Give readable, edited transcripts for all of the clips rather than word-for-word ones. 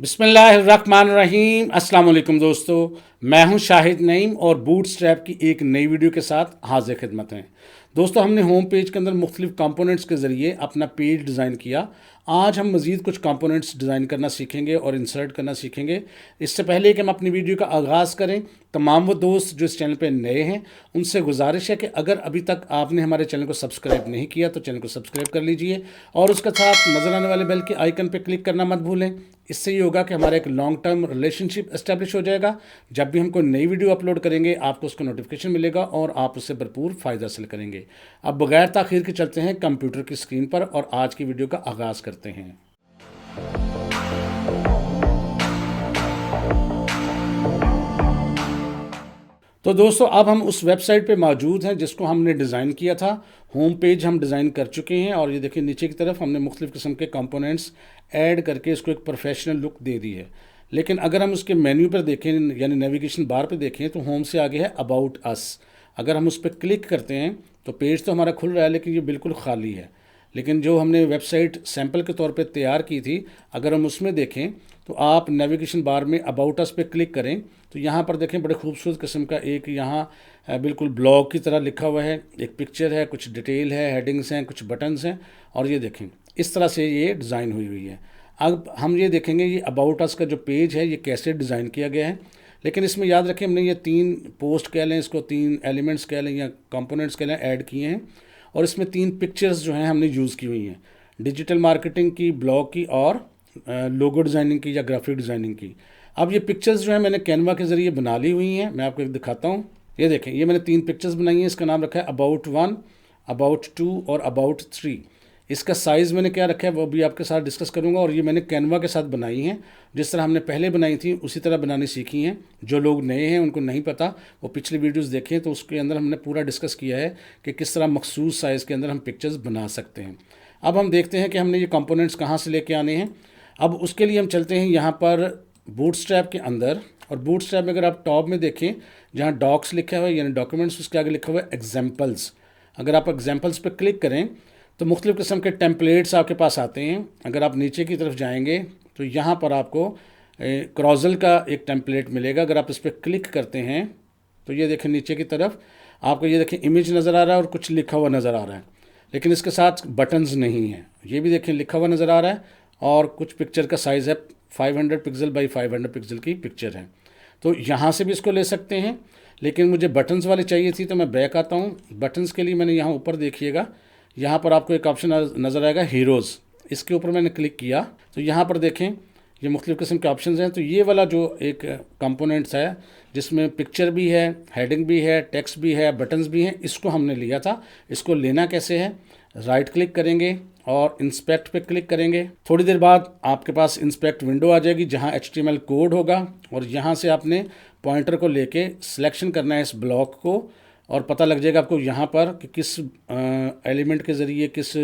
बिस्मिल्लाहिर्रहमानिर्रहीम। अस्सलाम वालेकुम दोस्तों, मैं हूं शाहिद नईम और बूटस्ट्रैप की एक नई वीडियो के साथ हाजिर खिदमत हैं। दोस्तों, हमने होम पेज के अंदर मुख्तलिफ कंपोनेंट्स के ज़रिए अपना पेज डिज़ाइन किया। आज हम मज़ीद कुछ कंपोनेंट्स डिज़ाइन करना सीखेंगे और इंसर्ट करना सीखेंगे। इससे पहले कि हम अपनी वीडियो का आगाज़ करें, तमाम वो दोस्त जो इस चैनल पर नए हैं उनसे गुजारिश है कि अगर अभी तक आपने हमारे चैनल को सब्सक्राइब नहीं किया तो चैनल को सब्सक्राइब कर लीजिए और उसके साथ नज़र आने वाले बेल के आइकन पर क्लिक करना मत भूलें। इससे ये होगा कि हमारा एक लॉन्ग टर्म रिलेशनशिप एस्टेब्लिश हो जाएगा। जब भी हम कोई नई वीडियो अपलोड करेंगे आपको उसका नोटिफिकेशन मिलेगा और आप उससे भरपूर फ़ायदा हासिल करेंगे। अब बगैर ताख़ीर के चलते हैं कंप्यूटर की स्क्रीन पर और आज की वीडियो का आगाज़ करते हैं। तो दोस्तों, अब हम उस वेबसाइट पे मौजूद हैं जिसको हमने डिज़ाइन किया था। होम पेज हम डिज़ाइन कर चुके हैं और ये देखिए नीचे की तरफ हमने मुख्तलिफ़ किस्म के कंपोनेंट्स ऐड करके इसको एक प्रोफेशनल लुक दे दी है। लेकिन अगर हम उसके मेन्यू पर देखें यानी नेविगेशन बार पे देखें तो होम से आगे है अबाउट अस। अगर हम उस पर क्लिक करते हैं तो पेज तो हमारा खुल रहा है लेकिन ये बिल्कुल खाली है। लेकिन जो हमने वेबसाइट सैम्पल के तौर पे तैयार की थी, अगर हम उसमें देखें तो आप नेविगेशन बार में अबाउट अस पे क्लिक करें तो यहाँ पर देखें बड़े खूबसूरत किस्म का एक यहाँ बिल्कुल ब्लॉग की तरह लिखा हुआ है। एक पिक्चर है, कुछ डिटेल है, हेडिंग्स हैं, कुछ बटन्स हैं और ये देखें इस तरह से ये डिज़ाइन हुई है। अब हम ये देखेंगे ये अबाउट अस का जो पेज है ये कैसे डिज़ाइन किया गया है। लेकिन इसमें याद रखें हमने ये 3 पोस्ट कह लें, इसको 3 एलिमेंट्स कह लें या कंपोनेंट्स कह लें, ऐड किए हैं और इसमें 3 पिक्चर्स जो हैं हमने यूज़ की हुई हैं, डिजिटल मार्केटिंग की, ब्लॉग की और लोगो डिज़ाइनिंग की या ग्राफिक डिज़ाइनिंग की। अब ये पिक्चर्स जो है मैंने कैनवा के ज़रिए बना ली हुई हैं। मैं आपको एक दिखाता हूँ। ये देखें, ये मैंने 3 पिक्चर्स बनाई हैं। इसका नाम रखा है अबाउट 1, अबाउट 2 और अबाउट 3। इसका साइज़ मैंने क्या रखा है वो भी आपके साथ डिस्कस करूँगा और ये मैंने कैनवा के साथ बनाई हैं। जिस तरह हमने पहले बनाई थी उसी तरह बनानी सीखी हैं। जो लोग नए हैं उनको नहीं पता वो पिछली वीडियोस देखें तो उसके अंदर हमने पूरा डिस्कस किया है कि किस तरह मखसूस साइज़ के अंदर हम पिक्चर्स बना सकते हैं। अब हम देखते हैं कि हमने ये कंपोनेंट्स कहाँ से लेके आने हैं। अब उसके लिए हम चलते हैं यहाँ पर बूटस्ट्रैप के अंदर और बूटस्ट्रैप में अगर आप टॉप में देखें जहाँ डॉक्स लिखा हुआ है यानी डॉक्यूमेंट्स, उसके आगे लिखा हुआ है एग्जाम्पल्स। अगर आप एग्जाम्पल्स पर क्लिक करें तो मुख्तलिफ़ किस्म के टेम्पलेट्स आपके पास आते हैं। अगर आप नीचे की तरफ जाएंगे तो यहाँ पर आपको क्रॉजल का एक टेम्पलेट मिलेगा। अगर आप इस पर क्लिक करते हैं तो ये देखें नीचे की तरफ आपको ये देखें इमेज नज़र आ रहा है और कुछ लिखा हुआ नज़र आ रहा है, लेकिन इसके साथ बटन्स नहीं हैं। ये भी देखें लिखा हुआ नज़र आ रहा है और कुछ पिक्चर का साइज़ है 500 पिक्सल बाई 500 पिक्सल की पिक्चर है। तो यहाँ से भी इसको ले सकते हैं, लेकिन मुझे बटन्स वाली चाहिए थी तो मैं बैक आता हूँ। बटन्स के लिए मैंने यहाँ ऊपर देखिएगा, यहाँ पर आपको एक ऑप्शन नज़र आएगा हीरोज़। इसके ऊपर मैंने क्लिक किया तो यहाँ पर देखें ये मुख्तलिफ़ किस्म के ऑप्शंस हैं। तो ये वाला जो एक कंपोनेंट्स है जिसमें पिक्चर भी है, हेडिंग भी है, टेक्स्ट भी है, बटन्स भी हैं, इसको हमने लिया था। इसको लेना कैसे है, राइट क्लिक करेंगे और इंस्पेक्ट पे क्लिक करेंगे। थोड़ी देर बाद आपके पास इंस्पेक्ट विंडो आ जाएगी जहां HTML कोड होगा और यहां से आपने पॉइंटर को लेके सिलेक्शन करना है इस ब्लॉक को और पता लग जाएगा आपको यहाँ पर कि किस एलिमेंट के ज़रिए, किस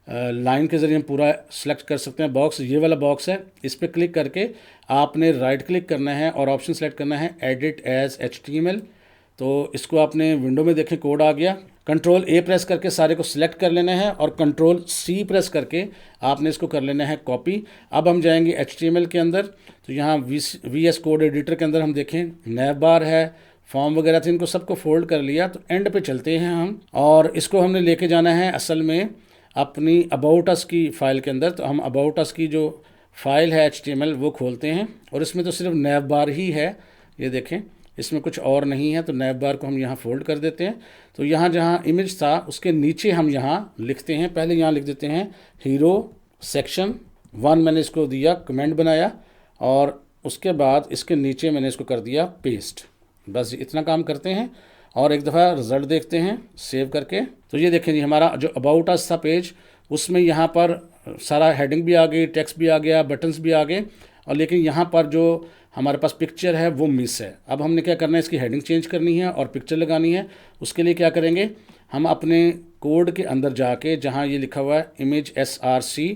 लाइन के ज़रिए हम पूरा सेलेक्ट कर सकते हैं। बॉक्स ये वाला बॉक्स है, इस पर क्लिक करके आपने राइट क्लिक करना है और ऑप्शन सेलेक्ट करना है एडिट एज HTML। तो इसको आपने विंडो में देखें कोड आ गया। कंट्रोल A प्रेस करके सारे को सिलेक्ट कर लेना है और कंट्रोल C प्रेस करके आपने इसको कर लेना है कॉपी। अब हम जाएंगे HTML के अंदर तो यहाँ VS कोड एडिटर के अंदर हम देखें नैव बार है, फॉर्म वगैरह थे, इनको सबको फोल्ड कर लिया। तो एंड पे चलते हैं हम और इसको हमने लेके जाना है असल में अपनी अबाउट अस की फ़ाइल के अंदर। तो हम अबाउट अस की जो फ़ाइल है HTML वो खोलते हैं और इसमें तो सिर्फ नैव बार ही है, ये देखें इसमें कुछ और नहीं है। तो नैव बार को हम यहाँ फोल्ड कर देते हैं। तो यहाँ जहाँ इमेज था उसके नीचे हम यहाँ लिखते हैं, पहले यहाँ लिख देते हैं हीरो सेक्शन 1। मैंने इसको दिया कमेंट बनाया और उसके बाद इसके नीचे मैंने इसको कर दिया पेस्ट। बस इतना काम करते हैं और एक दफ़ा रिज़ल्ट देखते हैं सेव करके। तो ये देखें जी हमारा जो अबाउट अस था पेज, उसमें यहाँ पर सारा हेडिंग भी आ गई, टेक्स्ट भी आ गया, बटन्स भी आ गए और लेकिन यहाँ पर जो हमारे पास पिक्चर है वो मिस है। अब हमने क्या करना है, इसकी हेडिंग चेंज करनी है और पिक्चर लगानी है। उसके लिए क्या करेंगे, हम अपने कोड के अंदर जाके जहाँ ये लिखा हुआ है इमेज SRC,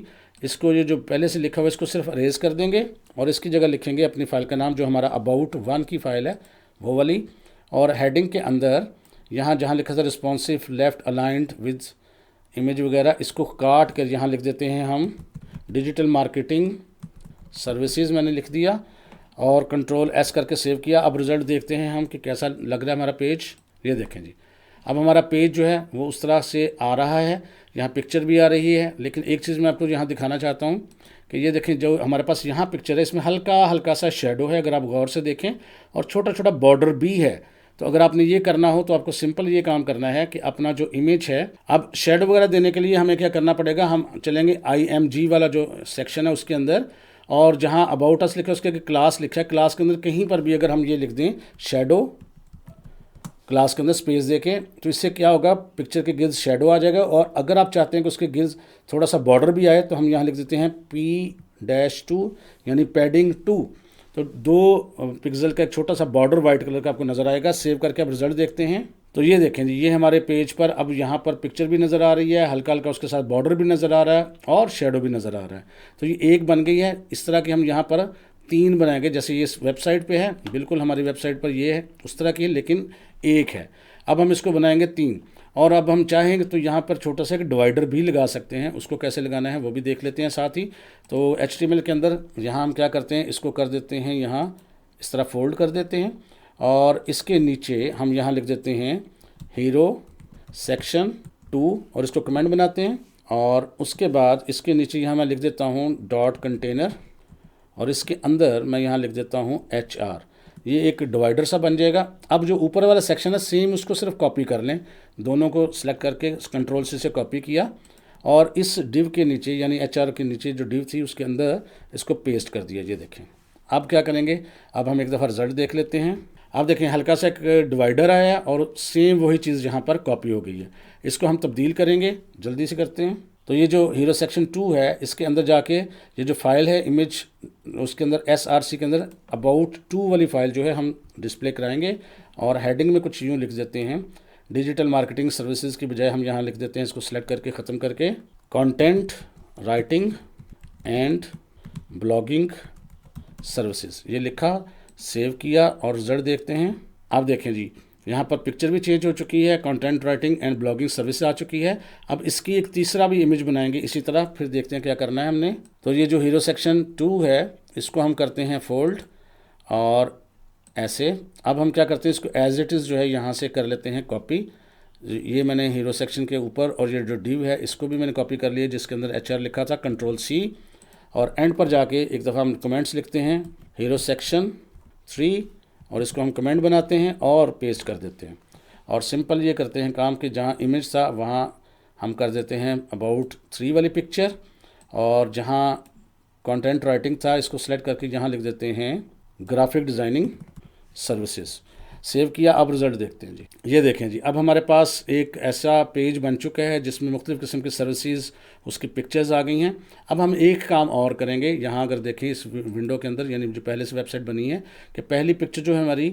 इसको ये जो पहले से लिखा हुआ है इसको सिर्फ अरेज कर देंगे और इसकी जगह लिखेंगे अपनी फ़ाइल का नाम जो हमारा अबाउट 1 की फ़ाइल है वो वाली। और हेडिंग के अंदर यहाँ जहाँ लिखा था responsive left aligned with image वगैरह, इसको काट कर यहाँ लिख देते हैं हम डिजिटल मार्केटिंग सर्विसेज मैंने लिख दिया और कंट्रोल एस करके सेव किया। अब रिज़ल्ट देखते हैं हम कि कैसा लग रहा है हमारा पेज। ये देखें जी, अब हमारा पेज जो है वो उस तरह से आ रहा है, यहाँ पिक्चर भी आ रही है। लेकिन एक चीज़ मैं आपको यहाँ दिखाना चाहता हूँ कि ये देखें, जो हमारे पास यहाँ पिक्चर है इसमें हल्का हल्का सा शेडो है, अगर आप गौर से देखें, और छोटा छोटा बॉर्डर भी है। तो अगर आपने ये करना हो तो आपको सिंपल ये काम करना है कि अपना जो इमेज है, अब शेडो वगैरह देने के लिए हमें क्या करना पड़ेगा, हम चलेंगे IMG वाला जो सेक्शन है उसके अंदर, और जहाँ अबाउट अस लिखा है उसके क्लास लिखा है, क्लास के अंदर कहीं पर भी अगर हम ये लिख दें शेडो, क्लास के अंदर स्पेस देखें, तो इससे क्या होगा, पिक्चर के गिर्द शेडो आ जाएगा। और अगर आप चाहते हैं कि उसके गिर्द थोड़ा सा बॉर्डर भी आए तो हम यहाँ लिख देते हैं P-2 यानी पैडिंग 2। तो 2 पिक्सल का एक छोटा सा बॉर्डर वाइट कलर का आपको नज़र आएगा। सेव करके आप रिजल्ट देखते हैं तो ये देखें जी, ये हमारे पेज पर अब यहाँ पर पिक्चर भी नज़र आ रही है, हल्का हल्का उसके साथ बॉर्डर भी नज़र आ रहा है और शेडो भी नज़र आ रहा है। तो ये एक बन गई है। इस तरह की हम यहाँ पर 3 बनाएंगे, जैसे ये वेबसाइट पे है, बिल्कुल हमारी वेबसाइट पर ये है उस तरह की, लेकिन एक है। अब हम इसको बनाएंगे 3, और अब हम चाहेंगे तो यहाँ पर छोटा सा एक डिवाइडर भी लगा सकते हैं। उसको कैसे लगाना है वो भी देख लेते हैं साथ ही। तो HTML के अंदर यहाँ हम क्या करते हैं, इसको कर देते हैं यहाँ इस तरह फोल्ड कर देते हैं, और इसके नीचे हम यहाँ लिख देते हैं हीरो सेक्शन 2 और इसको कमेंट बनाते हैं। और उसके बाद इसके नीचे यहाँ मैं लिख देता हूँ डॉट कंटेनर, और इसके अंदर मैं यहाँ लिख देता हूँ HR। ये एक डिवाइडर सा बन जाएगा। अब जो ऊपर वाला सेक्शन है सेम उसको सिर्फ कॉपी कर लें, दोनों को सिलेक्ट करके कंट्रोल से कॉपी किया, और इस डिव के नीचे यानी HR के नीचे जो डिव थी उसके अंदर इसको पेस्ट कर दिया। ये देखें, अब क्या करेंगे, अब हम एक दफ़ा रिजल्ट देख लेते हैं। अब देखें हल्का सा एक डिवाइडर आया और सेम वही चीज़ यहाँ पर कॉपी हो गई है। इसको हम तब्दील करेंगे, जल्दी से करते हैं। तो ये जो हीरो सेक्शन 2 है इसके अंदर जाके ये जो फाइल है इमेज, उसके अंदर SRC के अंदर अबाउट 2 वाली फ़ाइल जो है हम डिस्प्ले कराएंगे, और हेडिंग में कुछ यूँ लिख देते हैं डिजिटल मार्केटिंग सर्विसेज की बजाय हम यहाँ लिख देते हैं, इसको सिलेक्ट करके ख़त्म करके content writing and blogging services, ये लिखा, सेव किया और रिजल्ट देखते हैं। आप देखें जी, यहाँ पर पिक्चर भी चेंज हो चुकी है, content writing and blogging service आ चुकी है। अब इसकी एक तीसरा भी इमेज बनाएंगे इसी तरह, फिर देखते हैं क्या करना है हमने। तो ये जो हीरो सेक्शन 2 है इसको हम करते हैं फोल्ड, और ऐसे अब हम क्या करते हैं, इसको एज इट इज़ जो है यहाँ से कर लेते हैं कॉपी। ये मैंने हीरो सेक्शन के ऊपर, और ये जो डिव है इसको भी मैंने कॉपी कर लिया जिसके अंदर HR लिखा था, कंट्रोल-C, और एंड पर जाके एक दफ़ा हम कमेंट्स लिखते हैं हीरो सेक्शन 3, और इसको हम कमेंट बनाते हैं और पेस्ट कर देते हैं। और सिंपल ये करते हैं काम कि जहाँ इमेज था वहाँ हम कर देते हैं अबाउट 3 वाली पिक्चर, और जहाँ कंटेंट राइटिंग था इसको सेलेक्ट करके यहाँ लिख देते हैं ग्राफिक डिज़ाइनिंग सर्विसेज। सेव किया, अब रिज़ल्ट देखते हैं जी। ये देखें जी, अब हमारे पास एक ऐसा पेज बन चुका है जिसमें मुख्तलिफ़ किस्म की सर्विसेज, उसकी पिक्चर्स आ गई हैं। अब हम एक काम और करेंगे, यहाँ अगर देखें इस विंडो के अंदर, यानी जो पहले से वेबसाइट बनी है, कि पहली पिक्चर जो है हमारी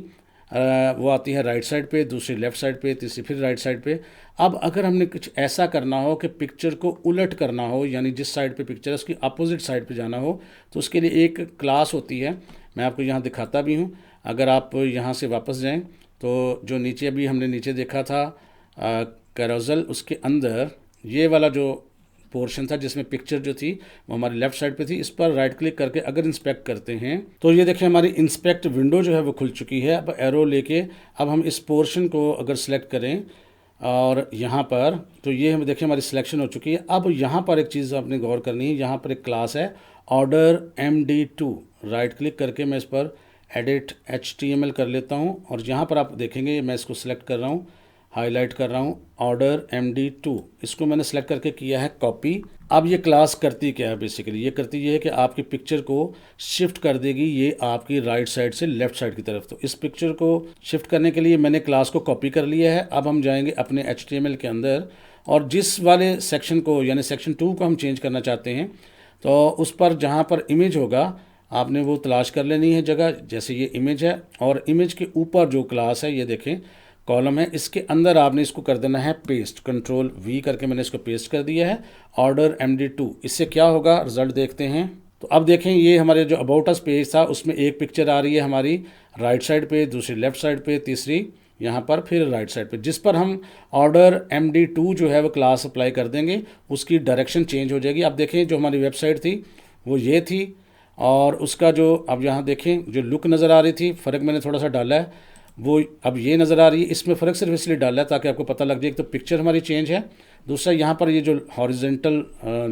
वो आती है राइट साइड पे, दूसरी लेफ़्ट साइड पे, तीसरी फिर राइट साइड पे। अब अगर हमने कुछ ऐसा करना हो कि पिक्चर को उलट करना हो, यानी जिस साइड पे पिक्चर है उसकी अपोजिट साइड पे जाना हो, तो उसके लिए एक क्लास होती है, मैं आपको यहाँ दिखाता भी हूँ। अगर आप यहाँ से वापस जाएं तो जो नीचे अभी हमने नीचे देखा था कैरोज़ल, उसके अंदर ये वाला जो पोर्शन था जिसमें पिक्चर जो थी वो हमारी लेफ़्ट साइड पे थी, इस पर राइट क्लिक करके अगर इंस्पेक्ट करते हैं तो ये देखिए हमारी इंस्पेक्ट विंडो जो है वो खुल चुकी है। अब एरो लेके अब हम इस पोर्शन को अगर सेलेक्ट करें और यहाँ पर, तो ये हम देखिए हमारी सिलेक्शन हो चुकी है। अब यहाँ पर एक चीज़ आपने गौर करनी है, यहाँ पर एक क्लास है ऑर्डर MD2, राइट क्लिक करके मैं इस पर एडिट HTML कर लेता हूँ, और यहाँ पर आप देखेंगे मैं इसको सिलेक्ट कर रहा हूँ, हाईलाइट कर रहा हूँ ऑर्डर MD2, इसको मैंने सेलेक्ट करके किया है कॉपी। अब ये क्लास करती क्या है, बेसिकली ये करती ये है कि आपकी पिक्चर को शिफ्ट कर देगी ये आपकी राइट साइड से लेफ़्ट साइड की तरफ। तो इस पिक्चर को शिफ्ट करने के लिए मैंने क्लास को कॉपी कर लिया है। अब हम जाएंगे अपने HTML के अंदर, और जिस वाले सेक्शन को यानी सेक्शन 2 को हम चेंज करना चाहते हैं, तो उस पर जहाँ पर इमेज होगा आपने वो तलाश कर लेनी है जगह, जैसे ये इमेज है, और इमेज के ऊपर जो क्लास है ये देखें कॉलम है, इसके अंदर आपने इसको कर देना है पेस्ट, कंट्रोल-V करके मैंने इसको पेस्ट कर दिया है ऑर्डर MD2। इससे क्या होगा, रिजल्ट देखते हैं। तो अब देखें ये हमारे जो अबाउट अस पेज था उसमें एक पिक्चर आ रही है हमारी राइट साइड पे, दूसरी लेफ़्ट साइड पे, तीसरी यहाँ पर, फिर राइट साइड पे, जिस पर हम ऑर्डर MD2 जो है वो क्लास अप्लाई कर देंगे उसकी डायरेक्शन चेंज हो जाएगी। अब देखें जो हमारी वेबसाइट थी वो ये थी, और उसका जो अब यहाँ देखें जो लुक नज़र आ रही थी, फ़र्क मैंने थोड़ा सा डाला है, वो अब ये नज़र आ रही है। इसमें फ़र्क सिर्फ इसलिए डाला है ताकि आपको पता लग जाए। एक तो पिक्चर हमारी चेंज है, दूसरा यहाँ पर ये जो हॉरिजेंटल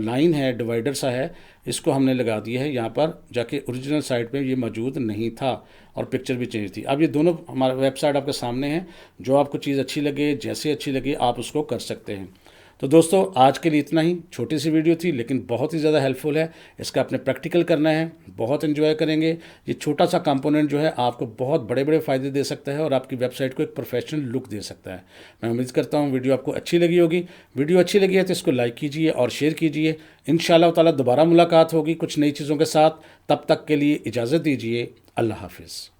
लाइन है, डिवाइडर सा है, इसको हमने लगा दिया है यहाँ पर जाके। ओरिजिनल साइट पे ये मौजूद नहीं था और पिक्चर भी चेंज थी। अब ये दोनों हमारा वेबसाइट आपके सामने है, जो आपको चीज़ अच्छी लगे, जैसे अच्छी लगे आप उसको कर सकते हैं। तो दोस्तों आज के लिए इतना ही, छोटी सी वीडियो थी लेकिन बहुत ही ज़्यादा हेल्पफुल है। इसका आपने प्रैक्टिकल करना है, बहुत एंजॉय करेंगे। ये छोटा सा कंपोनेंट जो है आपको बहुत बड़े बड़े फ़ायदे दे सकता है और आपकी वेबसाइट को एक प्रोफेशनल लुक दे सकता है। मैं उम्मीद करता हूँ वीडियो आपको अच्छी लगी होगी। वीडियो अच्छी लगी है तो इसको लाइक कीजिए और शेयर कीजिए। इंशाअल्लाह ताला दोबारा मुलाकात होगी कुछ नई चीज़ों के साथ। तब तक के लिए इजाज़त दीजिए। अल्लाह हाफिज़।